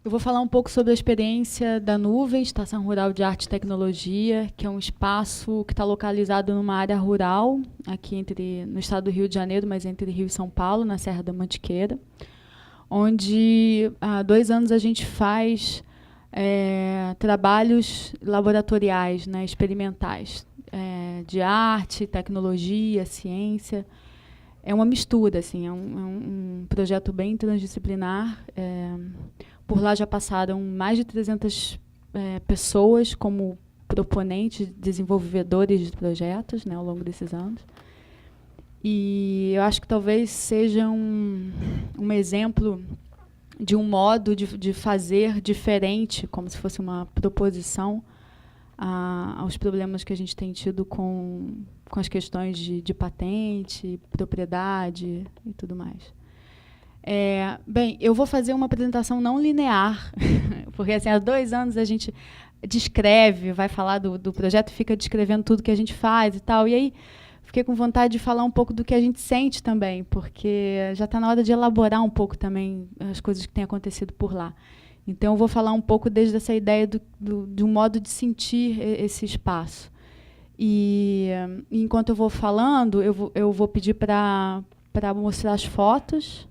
Eu vou falar um pouco sobre a experiência da Nuvem, Estação Rural de Arte e Tecnologia, que é um espaço que está localizado numa área rural, aqui no estado do Rio de Janeiro, mas entre Rio e São Paulo, na Serra da Mantiqueira, onde há 2 anos a gente faz trabalhos laboratoriais, né, experimentais, de arte, tecnologia, ciência. É uma mistura, assim, é um projeto bem transdisciplinar. Por lá já passaram mais de 300 pessoas como proponentes, desenvolvedores de projetos, né, ao longo desses anos. E eu acho que talvez seja um exemplo de um modo de fazer diferente, como se fosse uma proposição aos problemas que a gente tem tido com as questões de patente, propriedade e tudo mais. Bem, eu vou fazer uma apresentação não linear, porque assim, há 2 anos a gente descreve, vai falar do projeto, fica descrevendo tudo que a gente faz e tal, e aí fiquei com vontade de falar um pouco do que a gente sente também, porque já está na hora de elaborar um pouco também as coisas que têm acontecido por lá. Então, eu vou falar um pouco desde essa ideia de um modo de sentir esse espaço. E enquanto eu vou falando, eu vou pedir para mostrar as fotos.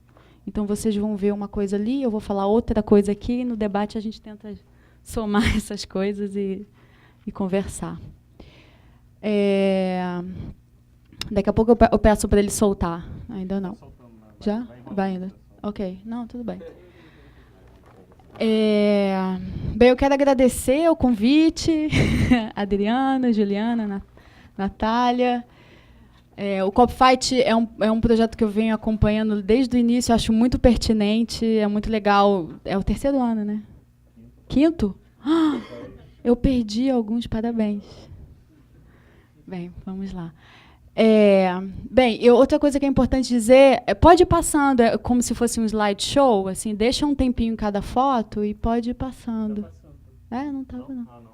Então, vocês vão ver uma coisa ali, eu vou falar outra coisa aqui, e no debate a gente tenta somar essas coisas e conversar. Daqui a pouco eu peço para ele soltar. Ainda não. Já? Vai ainda. Ok. Não, tudo bem. Bem, eu quero agradecer o convite, Adriana, Juliana, Natália. O CopFight é um projeto que eu venho acompanhando desde o início, acho muito pertinente, é muito legal. É o 3º ano, né? Quinto? Eu perdi alguns, parabéns. Bem, vamos lá. Bem, outra coisa que é importante dizer, pode ir passando, é como se fosse um slideshow, assim, deixa um tempinho em cada foto e pode ir passando. Não estava, não.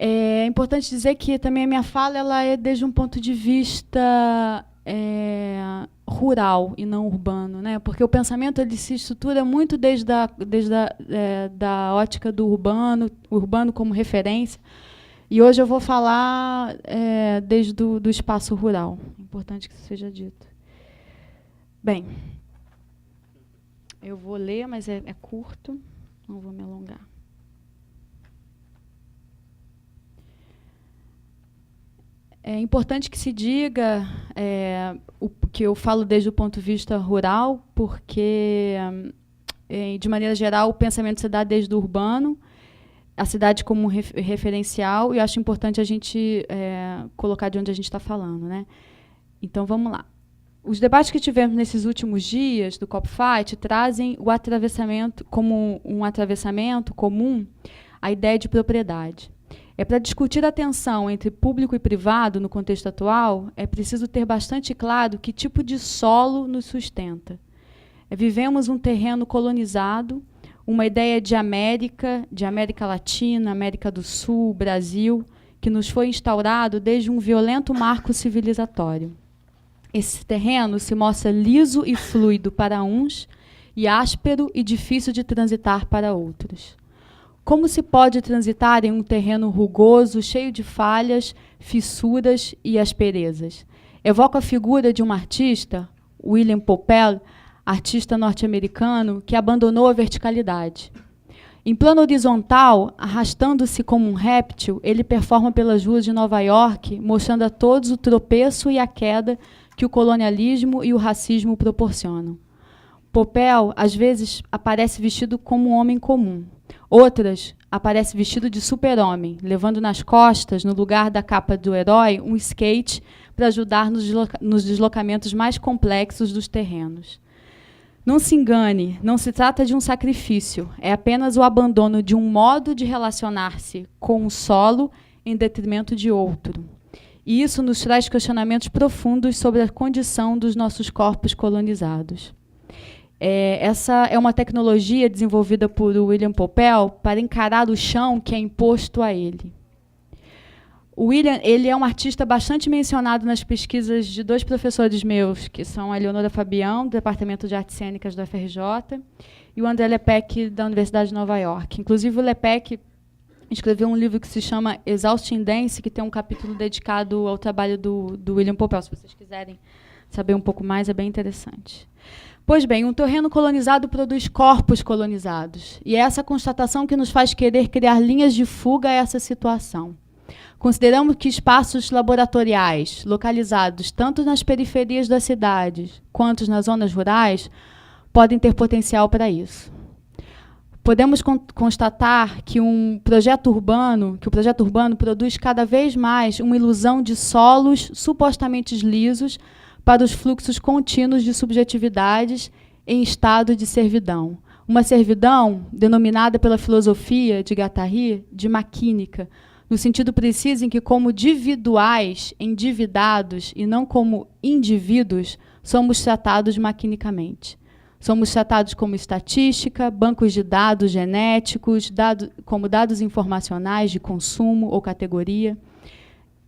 É importante dizer que também a minha fala ela é desde um ponto de vista rural e não urbano, né? Porque o pensamento ele se estrutura muito desde da ótica do urbano como referência. E hoje eu vou falar desde do espaço rural. É importante que isso seja dito. Bem, eu vou ler, mas é curto, não vou me alongar. É importante que se diga o que eu falo desde o ponto de vista rural, porque, de maneira geral, o pensamento se dá desde o urbano, a cidade como referencial, e eu acho importante a gente colocar de onde a gente está falando, né? Então, vamos lá. Os debates que tivemos nesses últimos dias do CopFight trazem o atravessamento, como um atravessamento comum, a ideia de propriedade. Para discutir a tensão entre público e privado no contexto atual, é preciso ter bastante claro que tipo de solo nos sustenta. Vivemos um terreno colonizado, uma ideia de América Latina, América do Sul, Brasil, que nos foi instaurado desde um violento marco civilizatório. Esse terreno se mostra liso e fluido para uns e áspero e difícil de transitar para outros. Como se pode transitar em um terreno rugoso, cheio de falhas, fissuras e asperezas? Evoca a figura de um artista, William Popel, artista norte-americano, que abandonou a verticalidade. Em plano horizontal, arrastando-se como um réptil, ele performa pelas ruas de Nova York, mostrando a todos o tropeço e a queda que o colonialismo e o racismo proporcionam. Popel, às vezes, aparece vestido como um homem comum. Outras, aparece vestido de super-homem, levando nas costas, no lugar da capa do herói, um skate para ajudar nos deslocamentos mais complexos dos terrenos. Não se engane, não se trata de um sacrifício, é apenas o abandono de um modo de relacionar-se com o solo em detrimento de outro. E isso nos traz questionamentos profundos sobre a condição dos nossos corpos colonizados. Essa é uma tecnologia desenvolvida por William Popel para encarar o chão que é imposto a ele. O William, ele é um artista bastante mencionado nas pesquisas de 2 professores meus, que são a Eleonora Fabião, do Departamento de Artes Cênicas do FRJ, e o André Lepec, da Universidade de Nova York. Inclusive, o Lepec escreveu um livro que se chama Exhausting Dance, que tem um capítulo dedicado ao trabalho do William Popel. Se vocês quiserem saber um pouco mais, é bem interessante. Pois bem, um terreno colonizado produz corpos colonizados. E é essa constatação que nos faz querer criar linhas de fuga a essa situação. Consideramos que espaços laboratoriais, localizados tanto nas periferias das cidades quanto nas zonas rurais, podem ter potencial para isso. Podemos constatar que o projeto urbano produz cada vez mais uma ilusão de solos supostamente lisos para os fluxos contínuos de subjetividades em estado de servidão. Uma servidão denominada pela filosofia de Guattari de maquínica, no sentido preciso em que, como individuais, endividados, e não como indivíduos, somos tratados maquinicamente. Somos tratados como estatística, bancos de dados genéticos, como dados informacionais de consumo ou categoria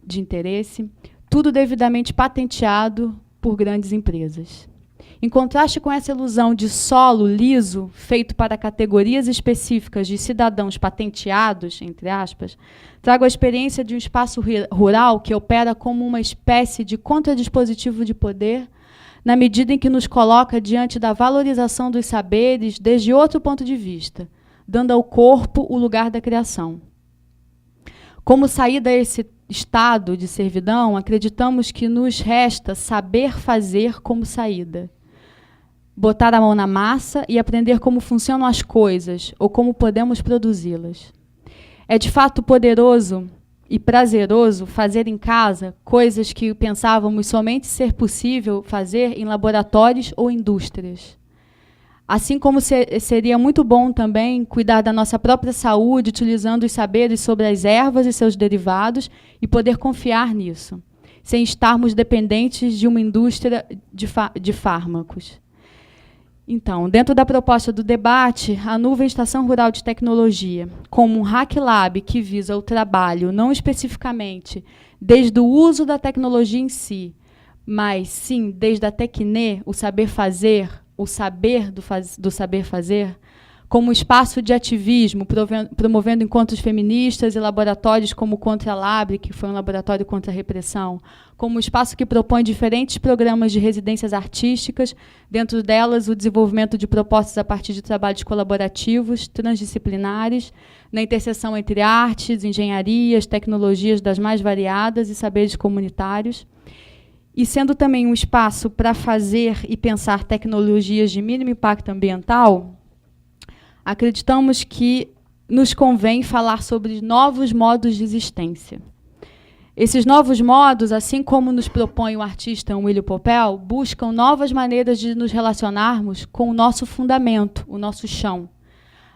de interesse, tudo devidamente patenteado por grandes empresas. Em contraste com essa ilusão de solo liso, feito para categorias específicas de cidadãos patenteados, entre aspas, trago a experiência de um espaço rural que opera como uma espécie de contradispositivo de poder, na medida em que nos coloca diante da valorização dos saberes desde outro ponto de vista, dando ao corpo o lugar da criação. Como saída a esse estado de servidão, acreditamos que nos resta saber fazer como saída. Botar a mão na massa e aprender como funcionam as coisas ou como podemos produzi-las. É de fato poderoso e prazeroso fazer em casa coisas que pensávamos somente ser possível fazer em laboratórios ou indústrias. Assim como seria muito bom também cuidar da nossa própria saúde, utilizando os saberes sobre as ervas e seus derivados e poder confiar nisso, sem estarmos dependentes de uma indústria de fármacos. Então, dentro da proposta do debate, a Nuvem Estação Rural de Tecnologia, como um hack lab que visa o trabalho, não especificamente desde o uso da tecnologia em si, mas sim desde a tecne, o saber fazer, o saber do saber fazer, como espaço de ativismo, promovendo encontros feministas e laboratórios como o Contralab, que foi um laboratório contra a repressão, como espaço que propõe diferentes programas de residências artísticas, dentro delas o desenvolvimento de propostas a partir de trabalhos colaborativos, transdisciplinares, na interseção entre artes, engenharias, tecnologias das mais variadas e saberes comunitários, e sendo também um espaço para fazer e pensar tecnologias de mínimo impacto ambiental, acreditamos que nos convém falar sobre novos modos de existência. Esses novos modos, assim como nos propõe o artista William Popel, buscam novas maneiras de nos relacionarmos com o nosso fundamento, o nosso chão.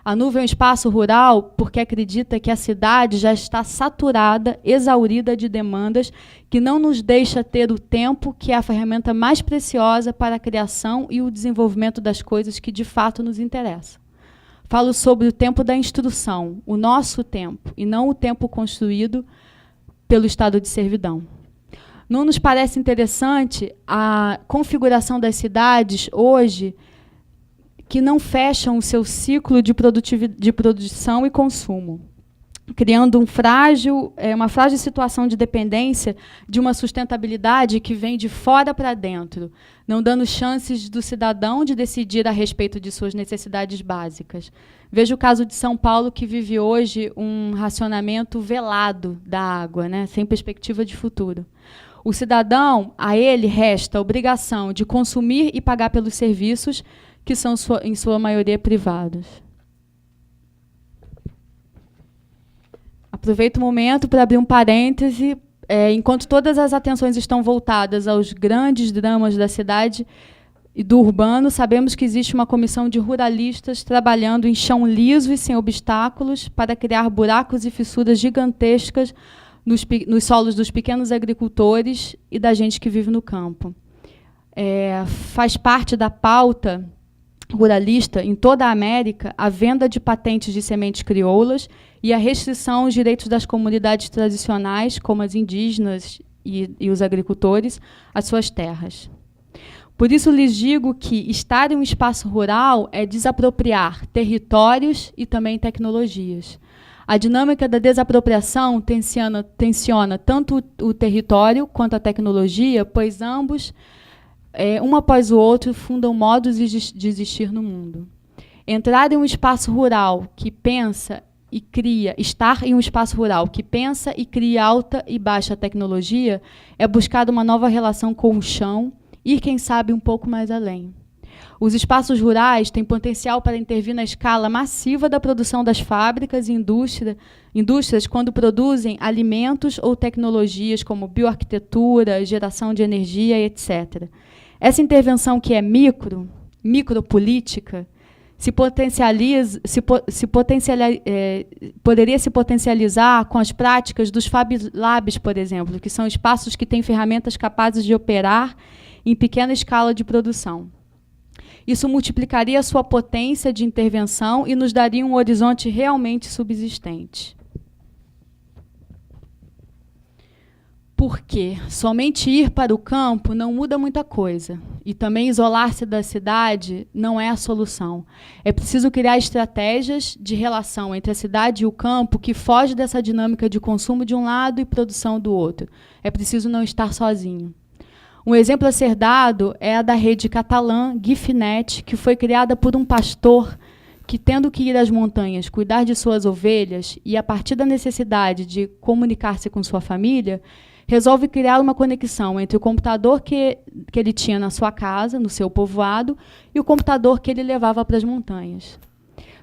A Nuvem é um espaço rural porque acredita que a cidade já está saturada, exaurida de demandas que não nos deixa ter o tempo, que é a ferramenta mais preciosa para a criação e o desenvolvimento das coisas que de fato nos interessam. Falo sobre o tempo da instrução, o nosso tempo, e não o tempo construído pelo estado de servidão. Não nos parece interessante a configuração das cidades hoje que não fecham o seu ciclo de produção e consumo, criando uma frágil situação de dependência de uma sustentabilidade que vem de fora para dentro, não dando chances do cidadão de decidir a respeito de suas necessidades básicas. Veja o caso de São Paulo, que vive hoje um racionamento velado da água, né, sem perspectiva de futuro. O cidadão, a ele resta a obrigação de consumir e pagar pelos serviços que são, em sua maioria, privados. Aproveito o momento para abrir um parêntese. Enquanto todas as atenções estão voltadas aos grandes dramas da cidade e do urbano, sabemos que existe uma comissão de ruralistas trabalhando em chão liso e sem obstáculos para criar buracos e fissuras gigantescas nos solos dos pequenos agricultores e da gente que vive no campo. Faz parte da pauta ruralista em toda a América a venda de patentes de sementes crioulas e a restrição aos direitos das comunidades tradicionais, como as indígenas e os agricultores, às suas terras. Por isso lhes digo que estar em um espaço rural é desapropriar territórios e também tecnologias. A dinâmica da desapropriação tensiona tanto o território quanto a tecnologia, pois ambos, um após o outro, fundam modos de existir no mundo. Entrar em um espaço rural que pensa e cria, estar em um espaço rural que pensa e cria alta e baixa tecnologia é buscar uma nova relação com o chão, ir, quem sabe, um pouco mais além. Os espaços rurais têm potencial para intervir na escala massiva da produção das fábricas e indústrias quando produzem alimentos ou tecnologias como bioarquitetura, geração de energia, etc. Essa intervenção que é micropolítica, poderia se potencializar com as práticas dos Fab Labs, por exemplo, que são espaços que têm ferramentas capazes de operar em pequena escala de produção. Isso multiplicaria a sua potência de intervenção e nos daria um horizonte realmente subsistente. Porque somente ir para o campo não muda muita coisa. E também isolar-se da cidade não é a solução. É preciso criar estratégias de relação entre a cidade e o campo que foge dessa dinâmica de consumo de um lado e produção do outro. É preciso não estar sozinho. Um exemplo a ser dado é a da rede catalã Gifinet, que foi criada por um pastor que, tendo que ir às montanhas cuidar de suas ovelhas e, a partir da necessidade de comunicar-se com sua família, resolve criar uma conexão entre o computador que ele tinha na sua casa, no seu povoado, e o computador que ele levava para as montanhas.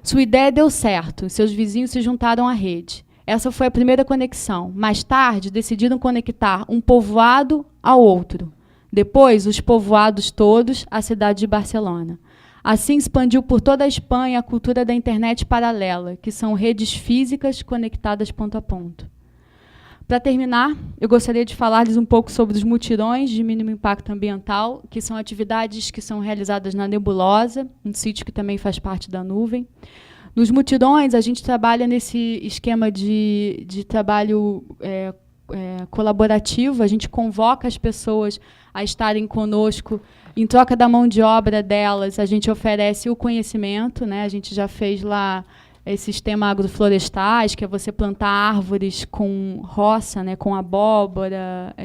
Sua ideia deu certo, seus vizinhos se juntaram à rede. Essa foi a primeira conexão. Mais tarde, decidiram conectar um povoado ao outro. Depois, os povoados todos à cidade de Barcelona. Assim, expandiu por toda a Espanha a cultura da internet paralela, que são redes físicas conectadas ponto a ponto. Para terminar, eu gostaria de falar-lhes um pouco sobre os mutirões de mínimo impacto ambiental, que são atividades que são realizadas na Nebulosa, um sítio que também faz parte da nuvem. Nos mutirões, a gente trabalha nesse esquema de trabalho colaborativo, a gente convoca as pessoas a estarem conosco. Em troca da mão de obra delas, a gente oferece o conhecimento, né? A gente já fez lá esses sistemas agroflorestais, que é você plantar árvores com roça, né? Com abóbora,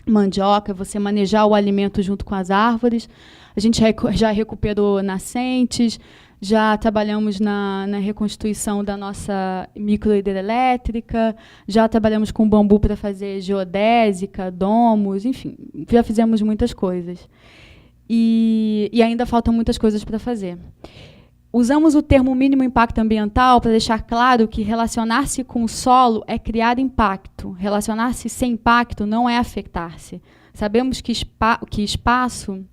mandioca, você manejar o alimento junto com as árvores. A gente já recuperou nascentes, já trabalhamos na reconstituição da nossa microhidrelétrica, já trabalhamos com bambu para fazer geodésica, domos, enfim, já fizemos muitas coisas. E ainda faltam muitas coisas para fazer. Usamos o termo mínimo impacto ambiental para deixar claro que relacionar-se com o solo é criar impacto. Relacionar-se sem impacto não é afetar-se. Sabemos que o espaço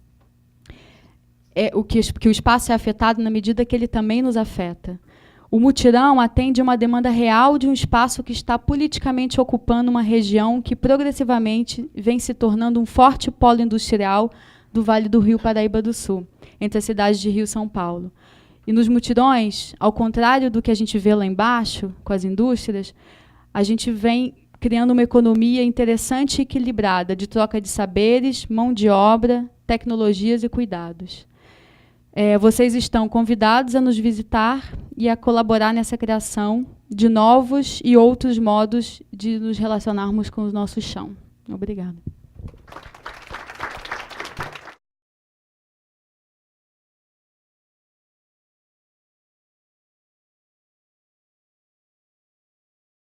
é afetado na medida que ele também nos afeta. O mutirão atende a uma demanda real de um espaço que está politicamente ocupando uma região que progressivamente vem se tornando um forte polo industrial do Vale do Rio Paraíba do Sul, entre as cidades de Rio e São Paulo. E nos mutirões, ao contrário do que a gente vê lá embaixo, com as indústrias, a gente vem criando uma economia interessante e equilibrada de troca de saberes, mão de obra, tecnologias e cuidados. Vocês estão convidados a nos visitar e a colaborar nessa criação de novos e outros modos de nos relacionarmos com o nosso chão. Obrigada.